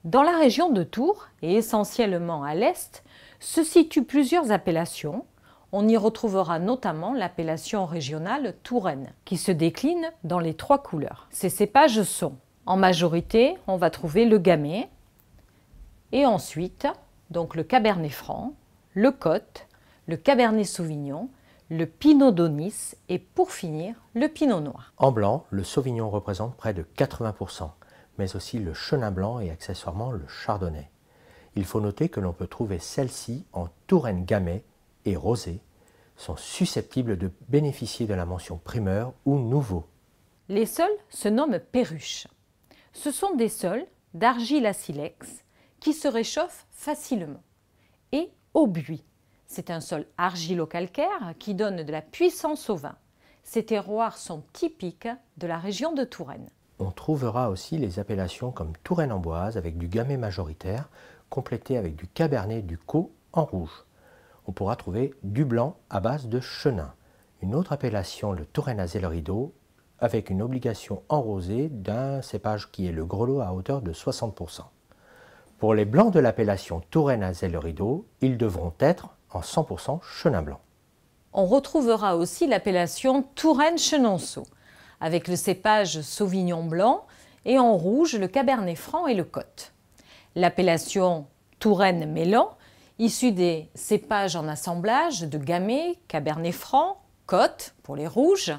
Dans la région de Tours, et essentiellement à l'est, se situent plusieurs appellations. On y retrouvera notamment l'appellation régionale Touraine, qui se décline dans les 3 couleurs. Ces cépages sont, en majorité, on va trouver le gamay, et ensuite, donc le cabernet franc, le côte, le cabernet sauvignon, le pinot d'Aunis et pour finir, le pinot noir. En blanc, le sauvignon représente près de 80%, mais aussi le chenin blanc et accessoirement le chardonnay. Il faut noter que l'on peut trouver celles-ci en Touraine gamay et rosé, sont susceptibles de bénéficier de la mention primeur ou nouveau. Les sols se nomment perruches. Ce sont des sols d'argile à silex qui se réchauffent facilement. Et au buis. C'est un sol argilo-calcaire qui donne de la puissance au vin. Ces terroirs sont typiques de la région de Touraine. On trouvera aussi les appellations comme Touraine amboise avec du gamay majoritaire, complété avec du cabernet du Caux en rouge. On pourra trouver du blanc à base de chenin. Une autre appellation, le Touraine à Zellerideau, avec une obligation en rosé d'un cépage qui est le grelot à hauteur de 60%. Pour les blancs de l'appellation Touraine à Zellerideau, ils devront être en 100% chenin blanc. On retrouvera aussi l'appellation Touraine Chenonceau, avec le cépage Sauvignon blanc et en rouge le cabernet franc et le côte. L'appellation Touraine Mélan, issue des cépages en assemblage de gamay, cabernet franc, côte pour les rouges,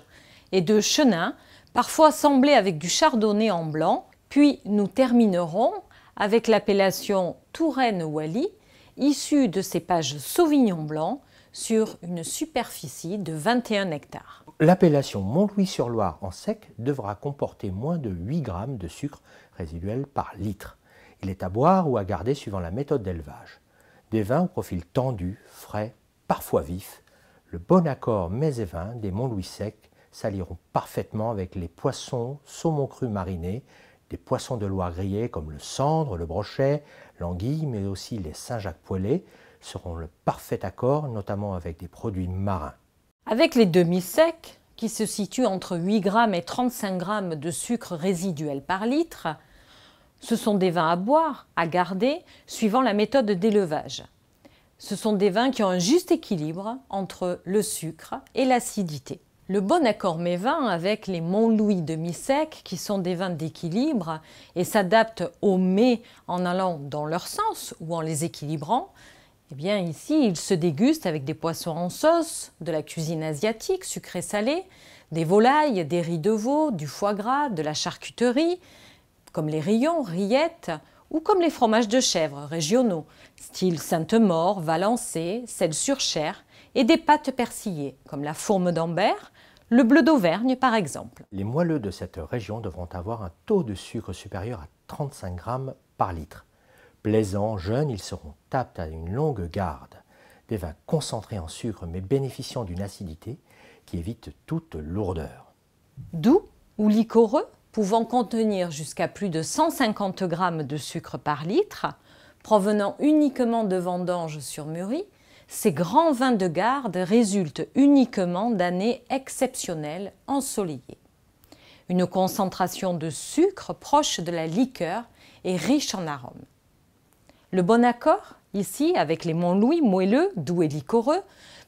et de chenin, parfois assemblés avec du chardonnay en blanc. Puis nous terminerons avec l'appellation Touraine Wally, issue de cépages Sauvignon blanc sur une superficie de 21 hectares. L'appellation Montlouis-sur-Loire en sec devra comporter moins de 8 g de sucre résiduel par litre. Il est à boire ou à garder suivant la méthode d'élevage. Des vins au profil tendu, frais, parfois vifs, le bon accord mets et vins des Montlouis secs s'allieront parfaitement avec les poissons, saumon cru marinés, des poissons de Loire grillés comme le sandre, le brochet, l'anguille, mais aussi les Saint-Jacques poêlés seront le parfait accord, notamment avec des produits marins. Avec les demi-secs, qui se situent entre 8 g et 35 g de sucre résiduel par litre, ce sont des vins à boire, à garder, suivant la méthode d'élevage. Ce sont des vins qui ont un juste équilibre entre le sucre et l'acidité. Le bon accord mets-vins avec les Montlouis demi-secs, qui sont des vins d'équilibre et s'adaptent aux mets en allant dans leur sens ou en les équilibrant, eh bien ici, ils se dégustent avec des poissons en sauce, de la cuisine asiatique sucrée-salée, des volailles, des riz de veau, du foie gras, de la charcuterie, comme les rillons, rillettes, ou comme les fromages de chèvre régionaux, style Sainte-Maure, Valençay, Celles-sur-Cher, et des pâtes persillées, comme la fourme d'Ambert, le bleu d'Auvergne par exemple. Les moelleux de cette région devront avoir un taux de sucre supérieur à 35 g par litre. Plaisants, jeunes, ils seront aptes à une longue garde. Des vins concentrés en sucre mais bénéficiant d'une acidité qui évite toute lourdeur. Doux ou liquoreux, pouvant contenir jusqu'à plus de 150 g de sucre par litre, provenant uniquement de vendanges surmûries, ces grands vins de garde résultent uniquement d'années exceptionnelles ensoleillées. Une concentration de sucre proche de la liqueur et riche en arômes. Le bon accord, ici, avec les Montlouis moelleux, doux et liquoreux,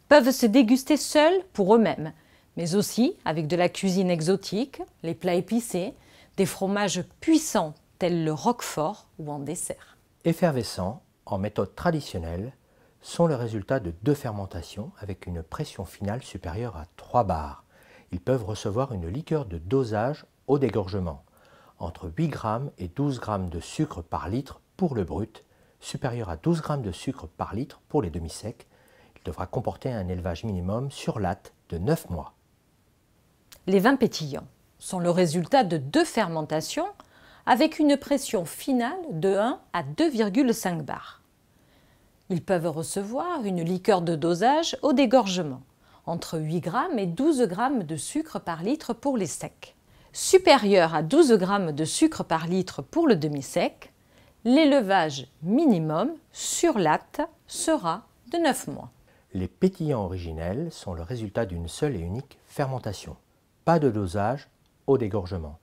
peuvent se déguster seuls pour eux-mêmes, mais aussi avec de la cuisine exotique, les plats épicés, des fromages puissants tels le roquefort ou en dessert. Effervescents, en méthode traditionnelle, sont le résultat de 2 fermentations avec une pression finale supérieure à 3 bars. Ils peuvent recevoir une liqueur de dosage au dégorgement, entre 8 g et 12 g de sucre par litre pour le brut, supérieur à 12 g de sucre par litre pour les demi-secs. Il devra comporter un élevage minimum sur latte de 9 mois. Les vins pétillants sont le résultat de 2 fermentations avec une pression finale de 1 à 2,5 bars. Ils peuvent recevoir une liqueur de dosage au dégorgement, entre 8 g et 12 g de sucre par litre pour les secs. Supérieur à 12 g de sucre par litre pour le demi-sec, l'élevage minimum sur latte sera de 9 mois. Les pétillants originels sont le résultat d'une seule et unique fermentation. Pas de dosage au dégorgement.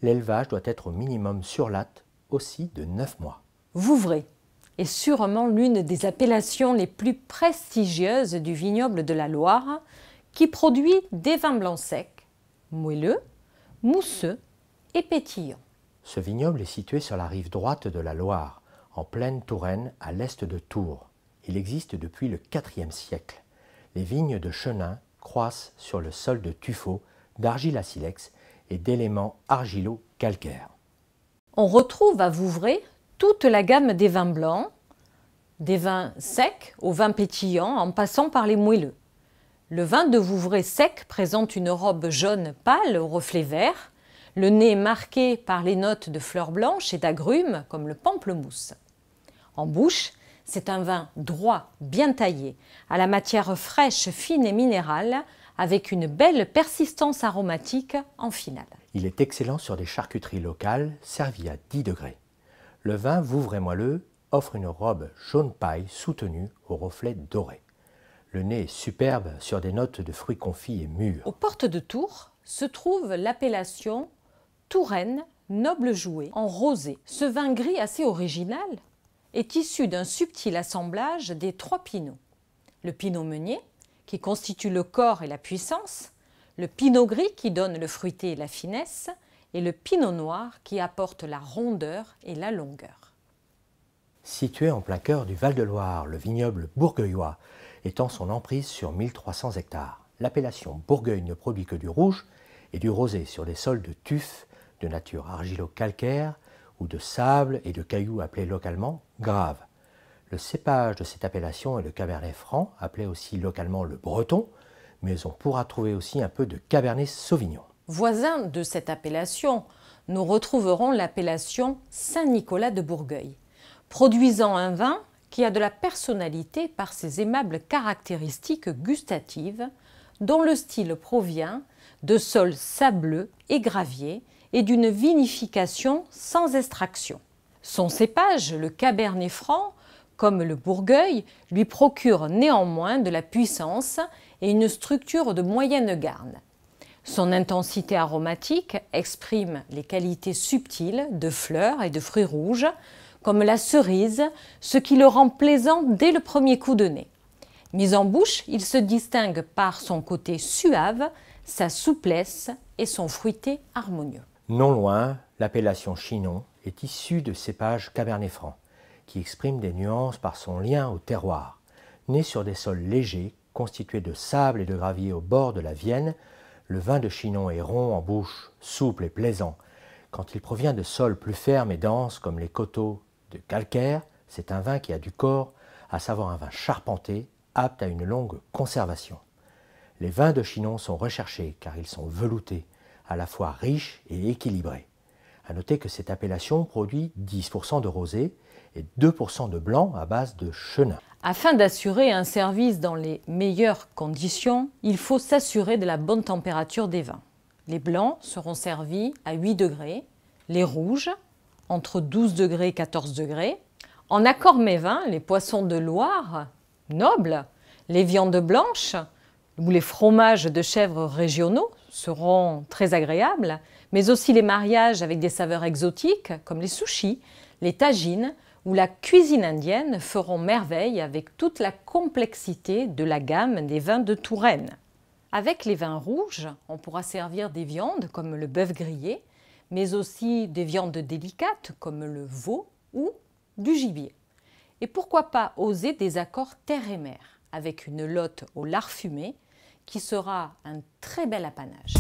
L'élevage doit être au minimum sur latte aussi de 9 mois. Vouvray est sûrement l'une des appellations les plus prestigieuses du vignoble de la Loire, qui produit des vins blancs secs, moelleux, mousseux et pétillants. Ce vignoble est situé sur la rive droite de la Loire, en pleine Touraine, à l'est de Tours. Il existe depuis le IVe siècle. Les vignes de Chenin croissent sur le sol de tuffeau, d'argile à silex et d'éléments argilo-calcaires. On retrouve à Vouvray toute la gamme des vins blancs, des vins secs aux vins pétillants en passant par les moelleux. Le vin de Vouvray sec présente une robe jaune pâle au reflet vert, le nez marqué par les notes de fleurs blanches et d'agrumes comme le pamplemousse. En bouche, c'est un vin droit, bien taillé, à la matière fraîche, fine et minérale, avec une belle persistance aromatique en finale. Il est excellent sur des charcuteries locales servies à 10 degrés. Le vin Vouvray moelleux offre une robe jaune paille soutenue au reflet doré. Le nez est superbe sur des notes de fruits confits et mûrs. Aux portes de Tours se trouve l'appellation Touraine Noble Jouet en rosé. Ce vin gris assez original est issu d'un subtil assemblage des 3 pinots. Le pinot meunier, qui constitue le corps et la puissance, le pinot gris qui donne le fruité et la finesse, et le pinot noir qui apporte la rondeur et la longueur. Situé en plein cœur du Val-de-Loire, le vignoble bourgueillois étend son emprise sur 1300 hectares. L'appellation Bourgueil ne produit que du rouge et du rosé sur des sols de tuf, de nature argilo-calcaire ou de sable et de cailloux appelés localement graves. Le cépage de cette appellation est le cabernet franc, appelé aussi localement le breton, mais on pourra trouver aussi un peu de cabernet sauvignon. Voisin de cette appellation, nous retrouverons l'appellation Saint-Nicolas de Bourgueil, produisant un vin qui a de la personnalité par ses aimables caractéristiques gustatives, dont le style provient de sols sableux et graviers et d'une vinification sans extraction. Son cépage, le cabernet franc, comme le Bourgueil, lui procure néanmoins de la puissance et une structure de moyenne garde. Son intensité aromatique exprime les qualités subtiles de fleurs et de fruits rouges, comme la cerise, ce qui le rend plaisant dès le premier coup de nez. Mis en bouche, il se distingue par son côté suave, sa souplesse et son fruité harmonieux. Non loin, l'appellation Chinon est issue de cépages cabernet franc, qui exprime des nuances par son lien au terroir. Né sur des sols légers, constitués de sable et de gravier au bord de la Vienne, le vin de Chinon est rond en bouche, souple et plaisant. Quand il provient de sols plus fermes et denses comme les coteaux de calcaire, c'est un vin qui a du corps, à savoir un vin charpenté, apte à une longue conservation. Les vins de Chinon sont recherchés car ils sont veloutés, à la fois riches et équilibrés. À noter que cette appellation produit 10% de rosé et 2% de blanc à base de chenin. Afin d'assurer un service dans les meilleures conditions, il faut s'assurer de la bonne température des vins. Les blancs seront servis à 8 degrés, les rouges entre 12 degrés et 14 degrés. En accord mets-vins, les poissons de Loire, nobles, les viandes blanches ou les fromages de chèvre régionaux seront très agréables, mais aussi les mariages avec des saveurs exotiques comme les sushis, les tagines ou la cuisine indienne feront merveille avec toute la complexité de la gamme des vins de Touraine. Avec les vins rouges, on pourra servir des viandes comme le bœuf grillé, mais aussi des viandes délicates comme le veau ou du gibier. Et pourquoi pas oser des accords terre et mer avec une lotte au lard fumé qui sera un très bel apanage.